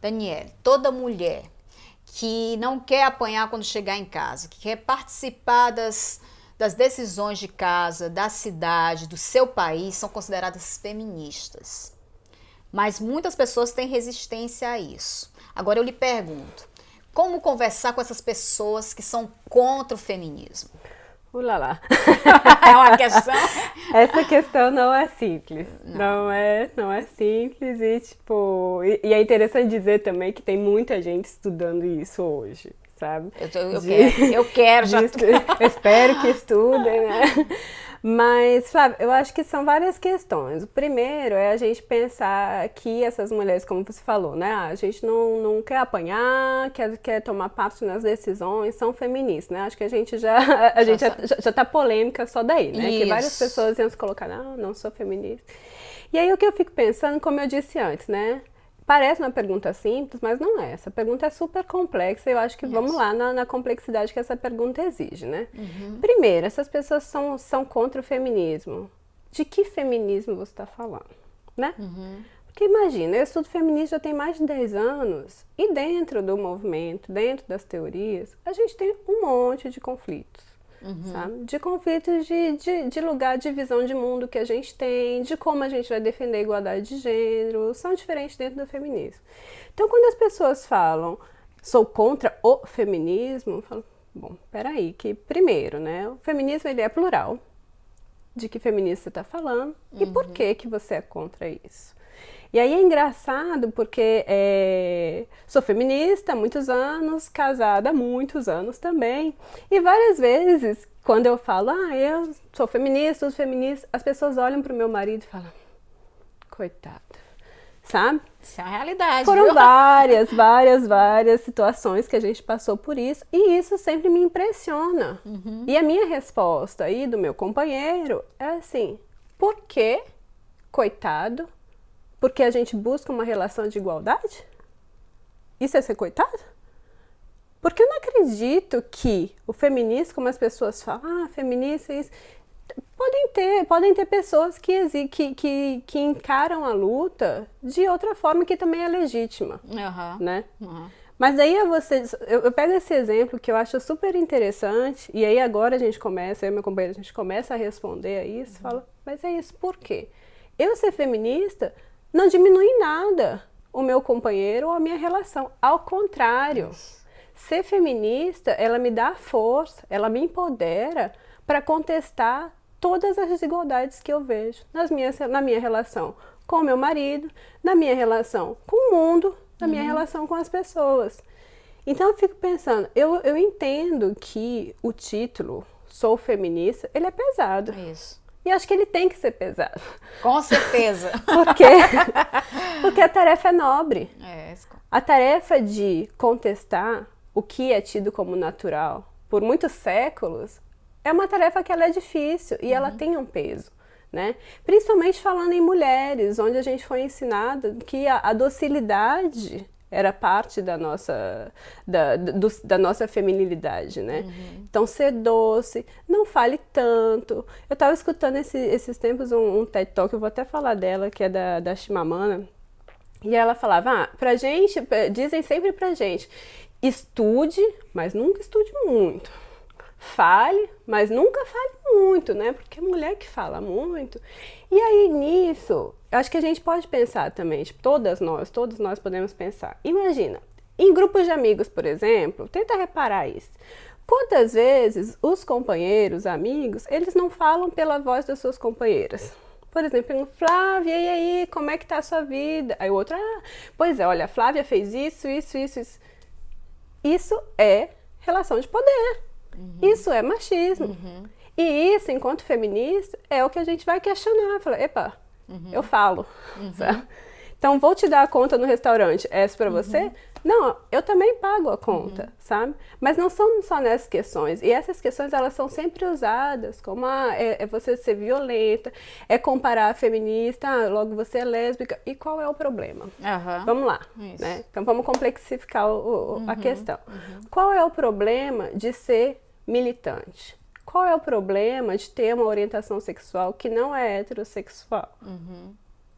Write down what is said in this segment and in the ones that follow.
Daniele, toda mulher que não quer apanhar quando chegar em casa, que quer participar das decisões de casa, da cidade, do seu país, são consideradas feministas. Mas muitas pessoas têm resistência a isso. Agora eu lhe pergunto, como conversar com essas pessoas que são contra o feminismo? Ulala. É uma questão? Essa questão não é simples. Não é simples e é interessante dizer também que tem muita gente estudando isso hoje, sabe? Eu quero já. Eu espero que estudem, né? Mas, Flávia, eu acho que são várias questões. O primeiro é a gente pensar que essas mulheres, como você falou, né? A gente não quer apanhar, quer tomar parte nas decisões, são feministas, né? Acho que a gente já tá polêmica só daí, né? Isso. Que várias pessoas iam se colocar, não sou feminista. E aí o que eu fico pensando, como eu disse antes, né? Parece uma pergunta simples, mas não é. Essa pergunta é super complexa e eu acho que vamos lá na complexidade que essa pergunta exige, né? Primeiro, essas pessoas são contra o feminismo. De que feminismo você está falando, né? Porque imagina, eu estudo feminismo já tem mais de 10 anos e dentro do movimento, dentro das teorias, a gente tem um monte de conflitos. Sabe? De conflitos de lugar de visão de mundo que a gente tem, de como a gente vai defender a igualdade de gênero, são diferentes dentro do feminismo. Então, quando as pessoas falam, sou contra o feminismo, eu falo, bom, peraí, que primeiro, né, o feminismo ele é plural, de que feminismo você está falando e por que você é contra isso. E aí é engraçado porque sou feminista há muitos anos, casada há muitos anos também. E várias vezes, quando eu falo, eu sou feminista, as pessoas olham para o meu marido e falam, coitado, sabe? Isso é uma realidade, Foram viu? várias situações que a gente passou por isso e isso sempre me impressiona. E a minha resposta aí do meu companheiro é assim, por que, coitado? Porque a gente busca uma relação de igualdade? Isso é ser coitado? Porque eu não acredito que o feminismo, como as pessoas falam, feminista, isso, podem ter pessoas que encaram a luta de outra forma que também é legítima, né? Mas aí eu pego esse exemplo que eu acho super interessante e aí agora a gente começa, eu e meu companheiro, a gente começa a responder a isso, fala, mas é isso, por quê? Eu ser feminista não diminui em nada o meu companheiro ou a minha relação. Ao contrário, ser feminista, ela me dá força, ela me empodera para contestar todas as desigualdades que eu vejo na minha relação com o meu marido, na minha relação com o mundo, na minha relação com as pessoas. Então eu fico pensando, eu entendo que o título Sou Feminista, ele é pesado. Isso. E acho que ele tem que ser pesado. Com certeza. Porque a tarefa é nobre. É. A tarefa de contestar o que é tido como natural por muitos séculos é uma tarefa que ela é difícil e ela tem um peso, né? Principalmente falando em mulheres, onde a gente foi ensinado que a docilidade era parte da nossa feminilidade, né? Então, ser doce, não fale tanto. Eu estava escutando esses tempos um TED Talk, eu vou até falar dela, que é da Chimamanda, e ela falava, pra gente, dizem sempre pra gente, estude, mas nunca estude muito. Fale, mas nunca fale muito, né? Porque é mulher que fala muito. E aí, nisso, eu acho que a gente pode pensar também, tipo, todos nós podemos pensar. Imagina, em grupos de amigos, por exemplo, tenta reparar isso. Quantas vezes os companheiros, amigos, eles não falam pela voz das suas companheiras? Por exemplo, Flávia, e aí, como é que tá a sua vida? Aí o outro, pois é, olha, a Flávia fez isso. Isso é relação de poder. Isso é machismo. E isso, enquanto feminista, é o que a gente vai questionar. Falar, epa, eu falo. Sabe? Então, vou te dar a conta no restaurante. Essa pra você? Não, eu também pago a conta, sabe? Mas não são só nessas questões. E essas questões, elas são sempre usadas como você ser violenta, é comparar a feminista, logo você é lésbica. E qual é o problema? Vamos lá, né? Então, vamos complexificar a questão. Qual é o problema de ser militante? Qual é o problema de ter uma orientação sexual que não é heterossexual?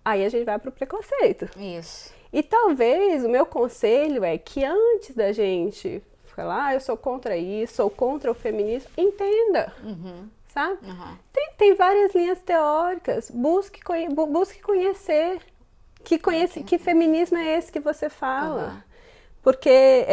aí a gente vai pro preconceito. Isso. E talvez o meu conselho é que antes da gente falar, eu sou contra isso, sou contra o feminismo, entenda, sabe? Tem várias linhas teóricas, busque conhecer, que feminismo é esse que você fala. Porque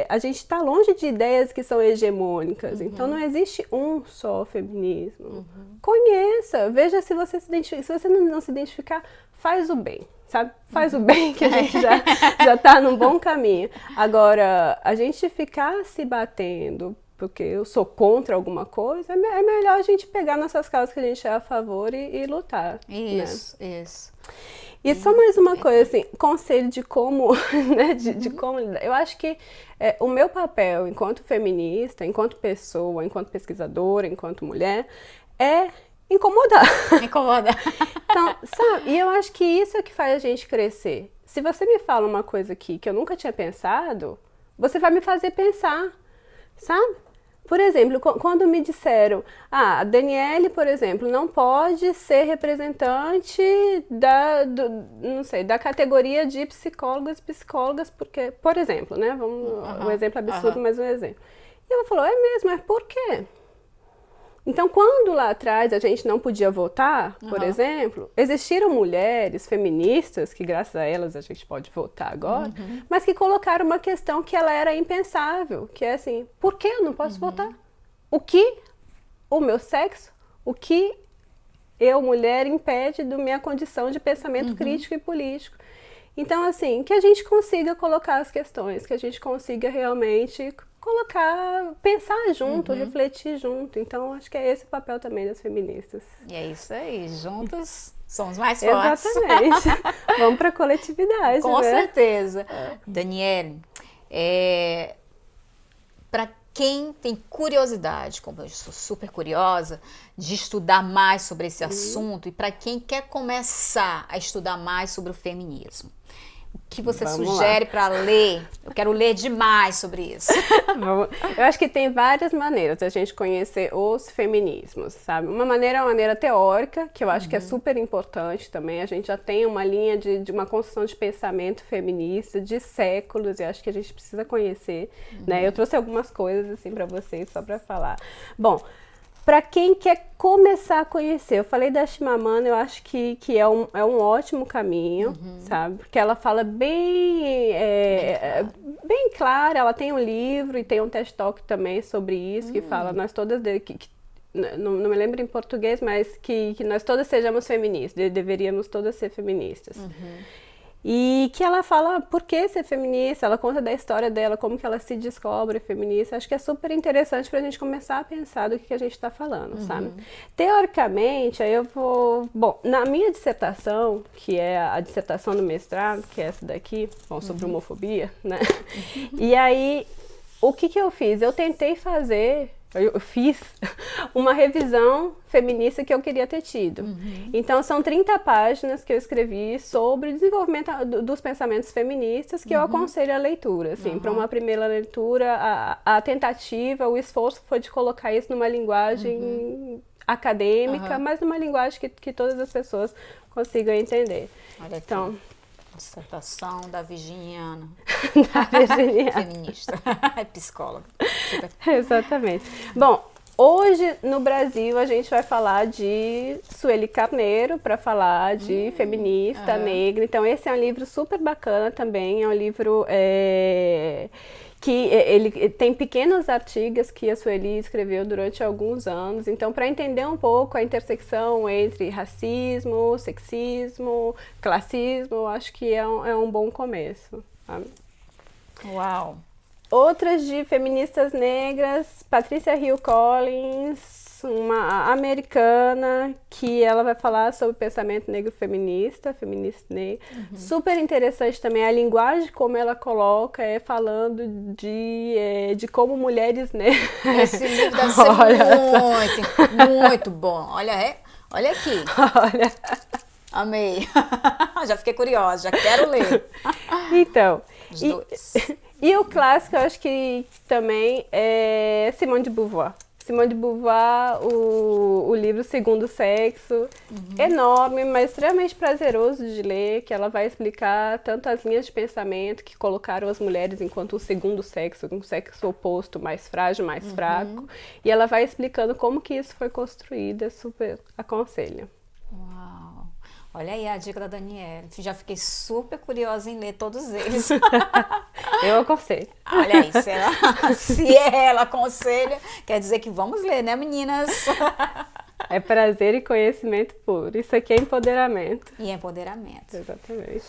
a gente está longe de ideias que são hegemônicas, então não existe um só feminismo. Conheça, veja se você se identifica, se você não se identificar, faz o bem. Sabe? Faz o bem, que a gente já tá num bom caminho. Agora, a gente ficar se batendo porque eu sou contra alguma coisa, é melhor a gente pegar nossas causas que a gente é a favor e lutar. Isso, né? isso. E só mais uma coisa, assim, conselho de como, né, de como lidar. Eu acho que o meu papel enquanto feminista, enquanto pessoa, enquanto pesquisadora, enquanto mulher, é incomodar. Incomodar. Então, sabe, e eu acho que isso é que faz a gente crescer. Se você me fala uma coisa aqui que eu nunca tinha pensado, você vai me fazer pensar, sabe? Por exemplo, quando me disseram, a Daniele, por exemplo, não pode ser representante da categoria de psicólogas, porque, por exemplo, né? Um exemplo absurdo, mas um exemplo. E ela falou, é mesmo, mas por quê? Então, quando lá atrás a gente não podia votar, por exemplo, existiram mulheres feministas, que graças a elas a gente pode votar agora, mas que colocaram uma questão que ela era impensável, que é assim, por que eu não posso votar? O meu sexo, o que eu, mulher, impede da minha condição de pensamento crítico e político? Então, assim, que a gente consiga colocar as questões, que a gente consiga realmente pensar junto, refletir junto. Então, acho que é esse o papel também das feministas. E é isso aí, juntas somos mais fortes. Exatamente. Vamos para a coletividade, Com né? certeza. Daniele, para quem tem curiosidade, como eu sou super curiosa, de estudar mais sobre esse assunto, e para quem quer começar a estudar mais sobre o feminismo, o que você sugere para ler? Eu quero ler demais sobre isso. Eu acho que tem várias maneiras da gente conhecer os feminismos, sabe? Uma maneira é uma maneira teórica, que eu acho que é super importante também. A gente já tem uma linha de uma construção de pensamento feminista de séculos, e acho que a gente precisa conhecer, né? Eu trouxe algumas coisas assim para vocês, só para falar. Bom, para quem quer começar a conhecer, eu falei da Chimamanda, eu acho que é um ótimo caminho, sabe? Porque ela fala bem clara, ela tem um livro e tem um TED Talk também sobre isso, que fala, nós todas, não me lembro em português, mas que nós todas sejamos feministas, deveríamos todas ser feministas. E que ela fala por que ser feminista, ela conta da história dela, como que ela se descobre feminista. Acho que é super interessante pra gente começar a pensar do que a gente está falando, sabe? Teoricamente, aí eu vou... Bom, na minha dissertação, que é a dissertação do mestrado, que é essa daqui, sobre homofobia, né? E aí, o que eu fiz? Eu tentei fazer... Eu fiz uma revisão feminista que eu queria ter tido. Então, são 30 páginas que eu escrevi sobre o desenvolvimento dos pensamentos feministas, que eu aconselho a leitura. Assim, para uma primeira leitura, a tentativa, o esforço foi de colocar isso numa linguagem acadêmica, mas numa linguagem que todas as pessoas consigam entender. Olha aqui. Então, dissertação da Virginiana. Da Virginiana. Feminista. É psicóloga. Exatamente. Bom, hoje no Brasil a gente vai falar de Sueli Carneiro, para falar de feminista negra. Então esse é um livro super bacana também. É um livro que ele tem pequenos artigos que a Sueli escreveu durante alguns anos. Então, para entender um pouco a intersecção entre racismo, sexismo, classismo, acho que é um bom começo. Sabe? Uau! Outras de feministas negras, Patricia Hill Collins, uma americana, que ela vai falar sobre o pensamento negro feminista negro. Super interessante também a linguagem como ela coloca, falando de como mulheres negras... Esse livro deve ser muito bom. Olha aqui. Olha. Amei. Já fiquei curiosa, já quero ler. Então... Os dois. E o clássico, eu acho que também é Simone de Beauvoir, Simone de Beauvoir, o livro Segundo Sexo, enorme, mas extremamente prazeroso de ler, que ela vai explicar tanto as linhas de pensamento que colocaram as mulheres enquanto o segundo sexo, um sexo oposto, mais frágil, mais fraco, e ela vai explicando como que isso foi construído, super aconselho. Uau! Olha aí a dica da Daniela. Já fiquei super curiosa em ler todos eles. Eu aconselho. Olha aí, se ela aconselha, quer dizer que vamos ler, né, meninas? É prazer e conhecimento puro. Isso aqui é empoderamento. E empoderamento. Exatamente.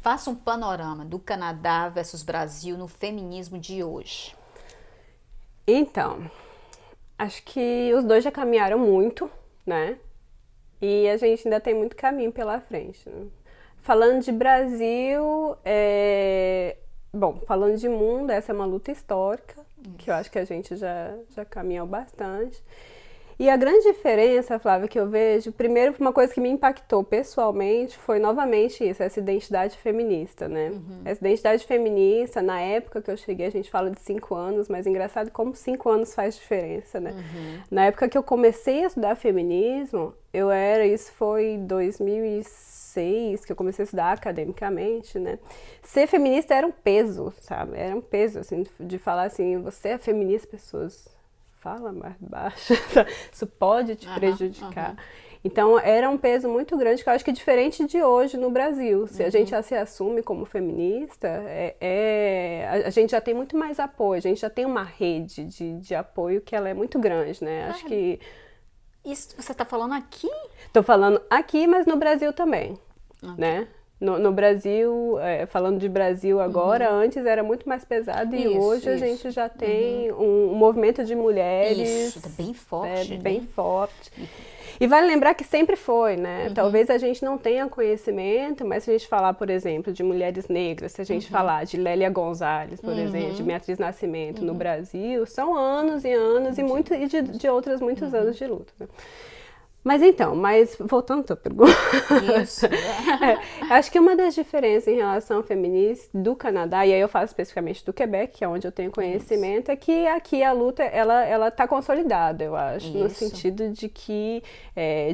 Faça um panorama do Canadá versus Brasil no feminismo de hoje. Então, acho que os dois já caminharam muito, né? E a gente ainda tem muito caminho pela frente, né? Falando de Brasil, bom, falando de mundo, essa é uma luta histórica, que eu acho que a gente já caminhou bastante. E a grande diferença, Flávia, que eu vejo, primeiro, uma coisa que me impactou pessoalmente foi novamente isso, essa identidade feminista, né? Essa identidade feminista, na época que eu cheguei, a gente fala de 5 anos, mas engraçado como 5 anos faz diferença, né? Na época que eu comecei a estudar feminismo, isso foi em 2006, que eu comecei a estudar academicamente, né? Ser feminista era um peso, sabe? Era um peso, assim, de falar assim, você é feminista, pessoas... Fala mais baixo, isso pode te prejudicar. Então, era um peso muito grande, que eu acho que é diferente de hoje no Brasil. Se a gente já se assume como feminista, a gente já tem muito mais apoio, a gente já tem uma rede de apoio que ela é muito grande, né? Acho que... Isso você está falando aqui? Estou falando aqui, mas no Brasil também, né? No Brasil, falando de Brasil agora, antes era muito mais pesado e hoje a gente já tem um movimento de mulheres... Isso, bem forte. Bem forte. E vale lembrar que sempre foi, né? Talvez a gente não tenha conhecimento, mas se a gente falar, por exemplo, de mulheres negras, se a gente falar de Lélia Gonzalez, por exemplo, de Beatriz Nascimento no Brasil, são anos e anos e de outras muitos anos de luta, né? Mas então, voltando à tua pergunta, Isso. Acho que uma das diferenças em relação ao feminismo do Canadá, e aí eu falo especificamente do Quebec, que é onde eu tenho conhecimento, é que aqui a luta, ela está consolidada, eu acho, no sentido de que,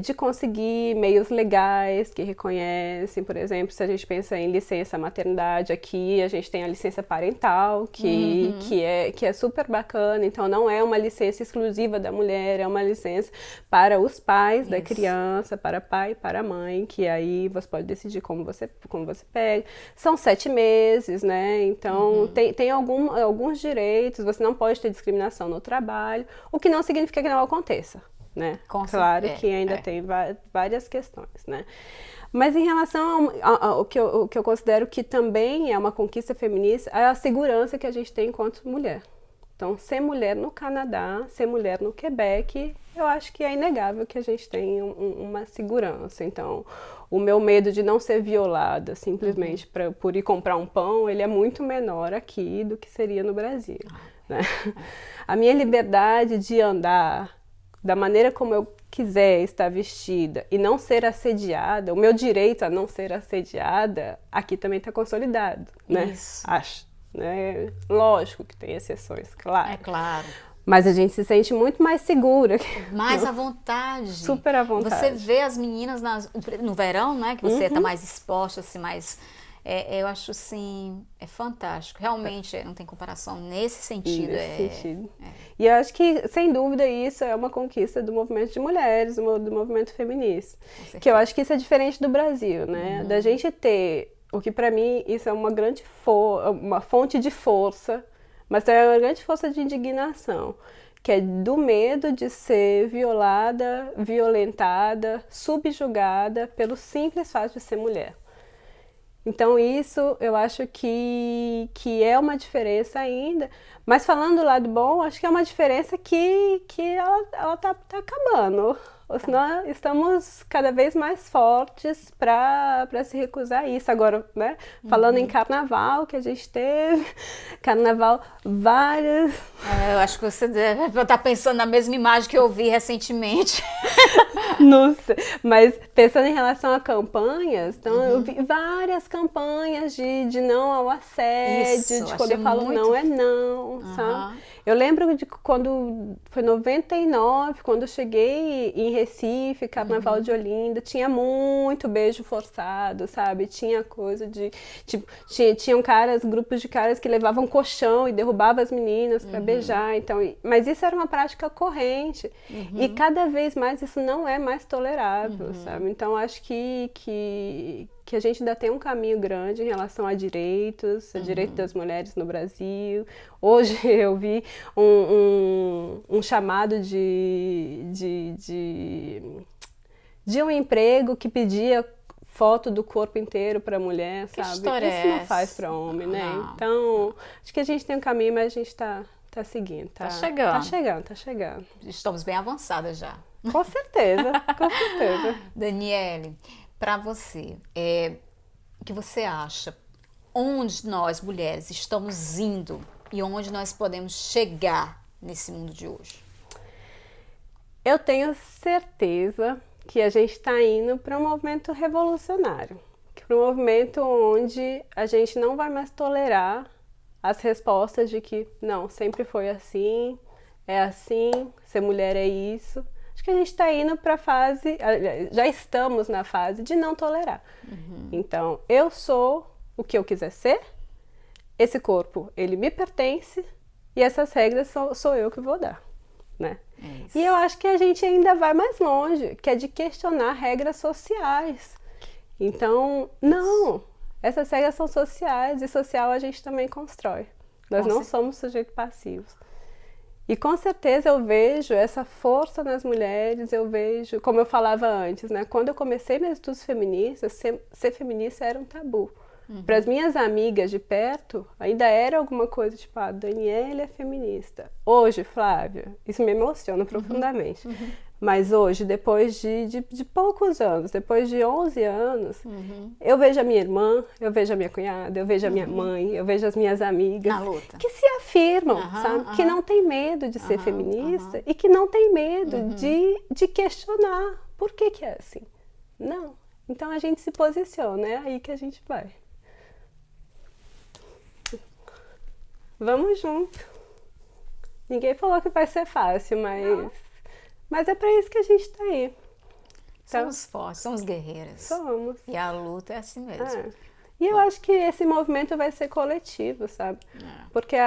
de conseguir meios legais que reconhecem, por exemplo, se a gente pensa em licença maternidade, aqui a gente tem a licença parental, que é super bacana, então não é uma licença exclusiva da mulher, é uma licença para os pais da criança, para pai e para mãe, que aí você pode decidir como você pega. São 7 meses, né? Então, tem alguns direitos, você não pode ter discriminação no trabalho, o que não significa que não aconteça, né? Claro que ainda tem várias questões, né? Mas em relação ao que eu considero que também é uma conquista feminista, é a segurança que a gente tem enquanto mulher. Então, ser mulher no Canadá, ser mulher no Quebec, eu acho que é inegável que a gente tem uma segurança. Então, o meu medo de não ser violada simplesmente por ir comprar um pão, ele é muito menor aqui do que seria no Brasil, né? A minha liberdade de andar da maneira como eu quiser estar vestida e não ser assediada, o meu direito a não ser assediada, aqui também está consolidado, né? Isso. Acho. Né? Lógico que tem exceções, claro. É claro. Mas a gente se sente muito mais segura. Mais à vontade. Super à vontade. Você vê as meninas no verão, né? Que você está mais exposta, assim, mais... eu acho, assim, é fantástico. Realmente, não tem comparação nesse sentido. E eu acho que, sem dúvida, isso é uma conquista do movimento de mulheres, do movimento feminista. Que eu acho que isso é diferente do Brasil, né? Da gente ter... O que para mim isso é uma grande uma fonte de força, mas também é uma grande força de indignação, que é do medo de ser violada, violentada, subjugada pelo simples fato de ser mulher. Então isso eu acho que é uma diferença ainda, mas falando do lado bom, acho que é uma diferença que ela tá acabando. Nós estamos cada vez mais fortes para se recusar a isso. Agora, né? Falando em carnaval, que a gente teve, carnaval várias... eu acho que você deve estar pensando na mesma imagem que eu vi recentemente. Não sei, mas pensando em relação a campanhas, então eu vi várias campanhas de não ao assédio, Isso, de quando eu falo não é não, sabe? Eu lembro de quando foi 99, quando eu cheguei em Recife, Carnaval de Olinda, tinha muito beijo forçado, sabe? Tinha coisa de, tipo, tinham grupos de caras que levavam colchão e derrubavam as meninas para beijar, então, mas isso era uma prática corrente. E cada vez mais isso não é mais tolerável, sabe? Então acho que a gente ainda tem um caminho grande em relação a direitos das mulheres no Brasil. Hoje eu vi um chamado de um emprego que pedia foto do corpo inteiro para mulher, Que sabe? história Isso é não essa? faz para homem, né? Não. Então, acho que a gente tem um caminho, mas a gente tá seguindo. Tá chegando. Tá chegando. Estamos bem avançadas já. Com certeza, com certeza. Daniele, para você, o que você acha? Onde nós, mulheres, estamos indo e onde nós podemos chegar nesse mundo de hoje? Eu tenho certeza que a gente está indo para um movimento revolucionário, para um movimento onde a gente não vai mais tolerar as respostas de que não, sempre foi assim, é assim, ser mulher é isso. Acho que a gente está indo para a fase, já estamos na fase de não tolerar. Então, eu sou o que eu quiser ser, esse corpo, ele me pertence e essas regras sou eu que vou dar, né? E eu acho que a gente ainda vai mais longe, que é de questionar regras sociais. Então, não, essas regras são sociais e social a gente também constrói. Nós não somos sujeitos passivos. E com certeza eu vejo essa força nas mulheres, eu vejo, como eu falava antes, né? Quando eu comecei meus estudos feministas, ser feminista era um tabu. Para as minhas amigas de perto, ainda era alguma coisa tipo, a Daniele é feminista. Hoje, Flávia, isso me emociona profundamente. Mas hoje, depois de poucos anos, depois de 11 anos, eu vejo a minha irmã, eu vejo a minha cunhada, eu vejo a minha mãe, eu vejo as minhas amigas Na luta. que se afirmam, sabe? Que não tem medo de ser feminista e que não tem medo de questionar. Por que é assim? Não. Então a gente se posiciona, é aí que a gente vai. Vamos junto. Ninguém falou que vai ser fácil, mas é para isso que a gente tá aí. Então, Somos fortes, somos guerreiras. somos. E a luta é assim mesmo. É. E eu acho que esse movimento vai ser coletivo, sabe? Porque,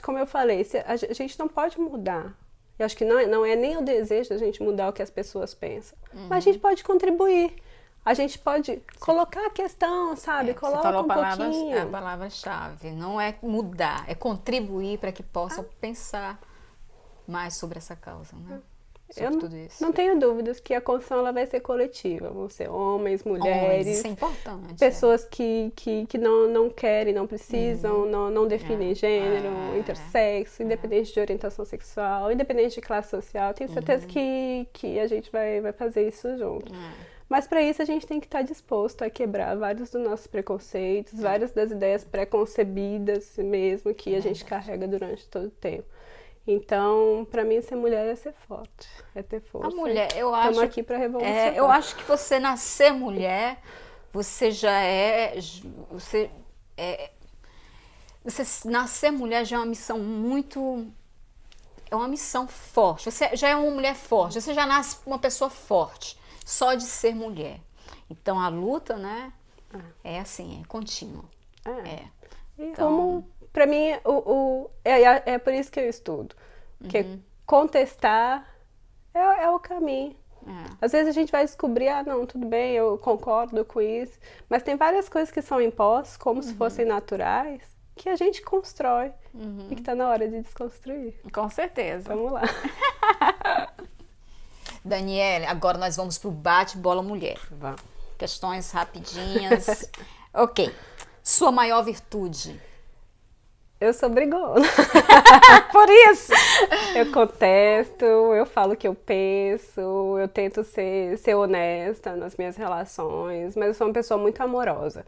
como eu falei, a gente não pode mudar. Eu acho que não é nem o desejo da gente mudar o que as pessoas pensam. Mas a gente pode contribuir. A gente pode colocar a questão, sabe? Coloca Você falou um pouquinho. a palavra-chave. Não é mudar, é contribuir para que possam pensar mais sobre essa causa, né? Sobre tudo isso. Não tenho dúvidas que a construção ela vai ser coletiva. Vão ser homens, mulheres, Isso é importante. pessoas que não querem, não precisam, não definem gênero, intersexo, independente de orientação sexual, independente de classe social. Tenho certeza que a gente vai fazer isso junto. Mas para isso a gente tem que estar disposto a quebrar vários dos nossos preconceitos, várias das ideias pré-concebidas mesmo que a gente carrega durante todo o tempo. Então, para mim, ser mulher é ser forte, é ter força. A mulher, eu acho. Estamos aqui para revolucionar. Eu acho que você nascer mulher, você já é. Você nascer mulher já é uma missão muito. É uma missão forte. Você já é uma mulher forte, você já nasce uma pessoa forte, só de ser mulher. Então, a luta, né? É assim, é contínua. Então, para mim, é por isso que eu estudo. Porque contestar é o caminho. Às vezes a gente vai descobrir, não, tudo bem, eu concordo com isso. Mas tem várias coisas que são impostas, como se fossem naturais, que a gente constrói. E que está na hora de desconstruir. Com certeza. Vamos lá. Daniele, agora nós vamos pro bate-bola mulher. Vamos. Questões rapidinhas. Ok. Sua maior virtude? Eu sou brigona. Por isso! Eu contesto, eu falo o que eu penso, eu tento ser honesta nas minhas relações, mas eu sou uma pessoa muito amorosa.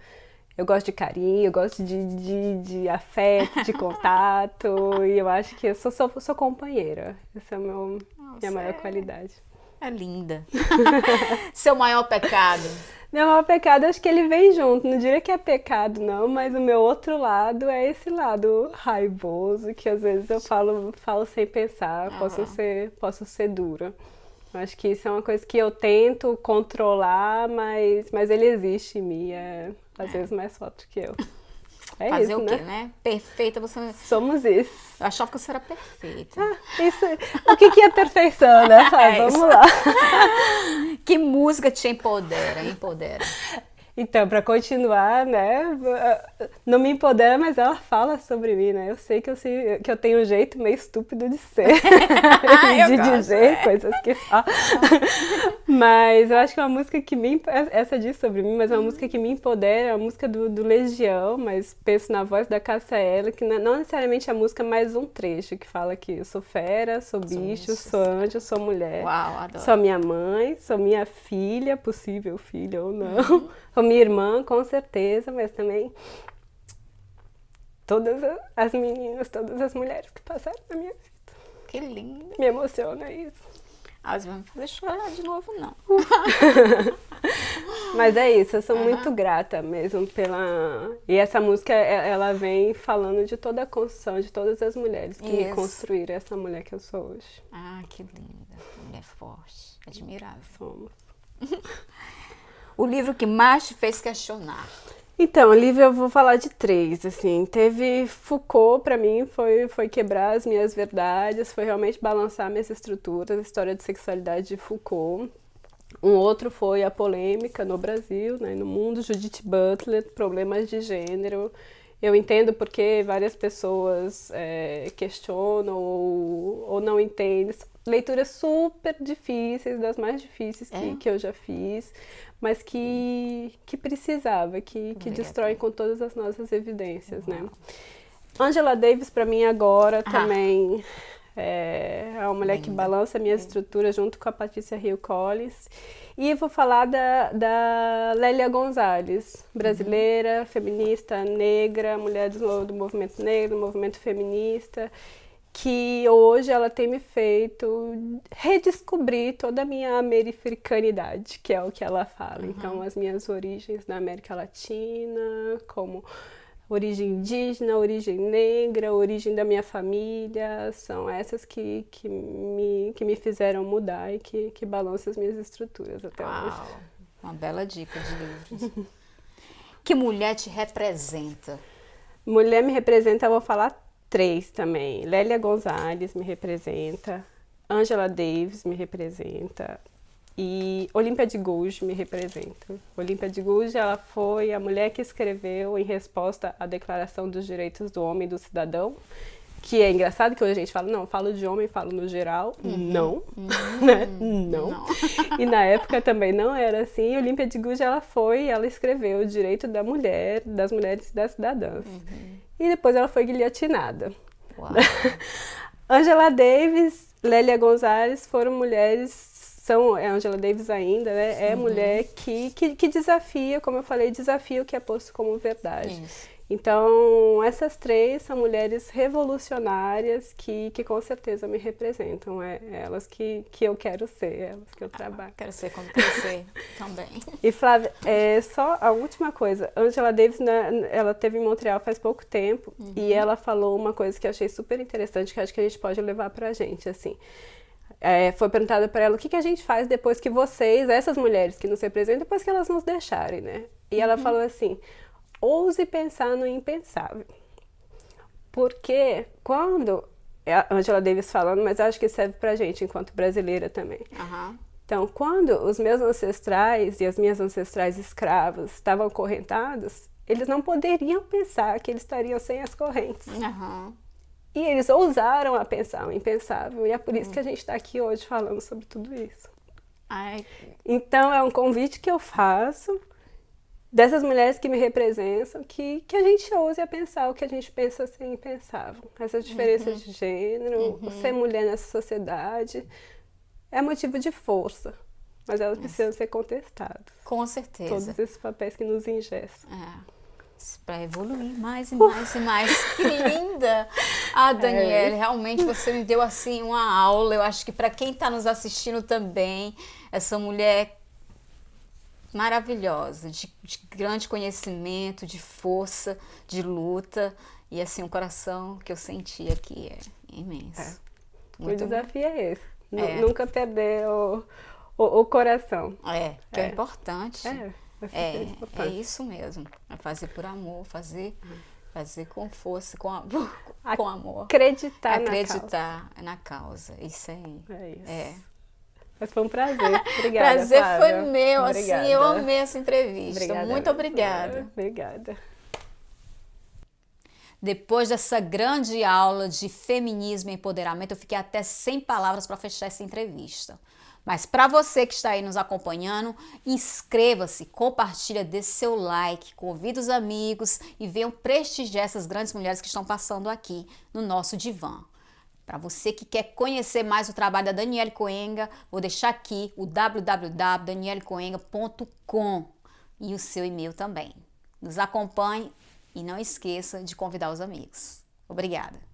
Eu gosto de carinho, eu gosto de afeto, de contato, e eu acho que eu sou companheira. Essa é a minha maior qualidade. É linda. Seu maior pecado? Meu maior pecado, acho que ele vem junto. Não diria que é pecado, não, mas o meu outro lado é esse lado raivoso, que às vezes eu falo sem pensar, posso ser dura. Acho que isso é uma coisa que eu tento controlar, mas ele existe em mim, às vezes mais forte que eu. É Fazer isso, o quê, né? né? Perfeita, você... Somos isso. Eu achava que você era perfeita. Isso. O que é perfeição, né? Vamos lá. Que música te empodera, empodera? Então, para continuar, né, não me empodera, mas ela fala sobre mim, né? Eu sei que eu tenho um jeito meio estúpido de ser, de dizer coisas que fala. Mas eu acho que é uma música que essa diz sobre mim, mas é uma música que me empodera, é uma música do Legião, mas penso na voz da Cássia Eller, que não necessariamente a música, mas um trecho que fala que eu sou fera, sou bicho, sou anjo, sou mulher. Uau, adoro. Sou minha mãe, sou minha filha, possível filha ou não. Sou minha irmã, com certeza, mas também todas as meninas, todas as mulheres que passaram na minha vida. Que linda. Me emociona isso. Elas vão me fazer chorar de novo, não. Mas é isso, eu sou muito grata mesmo pela... E essa música, ela vem falando de toda a construção, de todas as mulheres que me construíram essa mulher que eu sou hoje. Ah, que linda. Mulher forte, admirável. Somos. O livro que mais te fez questionar? Então, o livro eu vou falar de 3, assim. Teve Foucault, para mim, foi quebrar as minhas verdades, foi realmente balançar minhas estruturas, a história de sexualidade de Foucault. Um outro foi a polêmica no Brasil, né, no mundo, Judith Butler, problemas de gênero. Eu entendo porque várias pessoas questionam ou não entendem. Leituras super difíceis, das mais difíceis que eu já fiz, mas que precisava, que destrói com todas as nossas evidências, né? Angela Davis, para mim, agora também é uma mulher que balança a minha estrutura junto com a Patricia Hill Collins. E vou falar da Lélia Gonzalez, brasileira, feminista, negra, mulher do movimento negro, do movimento feminista, que hoje ela tem me feito redescobrir toda a minha americanidade, que é o que ela fala. Então, as minhas origens na América Latina, como origem indígena, origem negra, origem da minha família, são essas que me fizeram mudar e que balançam as minhas estruturas até hoje. Uma bela dica de livros. Que mulher te representa? Mulher me representa, eu vou falar 3 também. Lélia Gonzalez me representa, Angela Davis me representa e Olímpia de Gouges me representa. Olímpia de Gouges, ela foi a mulher que escreveu em resposta à Declaração dos Direitos do Homem e do Cidadão, que é engraçado que hoje a gente fala, não, falo de homem, falo no geral. Não, né? Não. E na época também não era assim. E Olímpia de Gouges, ela escreveu o direito da mulher, das mulheres e das cidadãs. E depois ela foi guilhotinada. Angela Davis, Lélia Gonzalez foram mulheres, Angela Davis ainda, né? É mulher que desafia, como eu falei, desafia o que é posto como verdade. Isso. Então, essas 3 são mulheres revolucionárias que com certeza me representam. É elas que eu quero ser, elas que eu trabalho. Quero ser quando crescer também. E Flávia, só a última coisa. Angela Davis, ela esteve em Montreal faz pouco tempo e ela falou uma coisa que eu achei super interessante, que acho que a gente pode levar pra gente, assim. Foi perguntada para ela o que a gente faz depois que vocês, essas mulheres que nos representam, depois que elas nos deixarem, né? E ela falou assim: ouse pensar no impensável. Porque quando... A Angela Davis falando, mas acho que serve pra gente enquanto brasileira também. Então, quando os meus ancestrais e as minhas ancestrais escravos estavam acorrentados, eles não poderiam pensar que eles estariam sem as correntes. E eles ousaram a pensar o impensável. E é por isso que a gente está aqui hoje falando sobre tudo isso. Então, é um convite que eu faço dessas mulheres que me representam, que a gente ouse a pensar o que a gente pensa ser impensável. Essas diferenças de gênero, ser mulher nessa sociedade, é motivo de força. Mas elas precisam ser contestadas. Com certeza. Todos esses papéis que nos engessam. Para evoluir mais e mais e mais. Que linda! Ah, Daniele, realmente você me deu assim uma aula. Eu acho que para quem está nos assistindo também, essa mulher maravilhosa, de grande conhecimento, de força, de luta. E assim, um coração que eu senti aqui é imenso. O desafio é esse. Nunca perder o coração. Que é importante. É isso mesmo. É fazer por amor, fazer com força, com amor. Acreditar na causa. Isso aí. É isso. Mas foi um prazer. Obrigada, Prazer Flávia. foi meu. Obrigada. Assim, eu amei essa entrevista. Obrigada, muito obrigada. Obrigada. Depois dessa grande aula de feminismo e empoderamento, eu fiquei até sem palavras para fechar essa entrevista. Mas para você que está aí nos acompanhando, inscreva-se, compartilha, dê seu like, convida os amigos e venham prestigiar essas grandes mulheres que estão passando aqui no nosso divã. Para você que quer conhecer mais o trabalho da Daniele Coenga, vou deixar aqui o www.danielecoenga.com e o seu e-mail também. Nos acompanhe e não esqueça de convidar os amigos. Obrigada!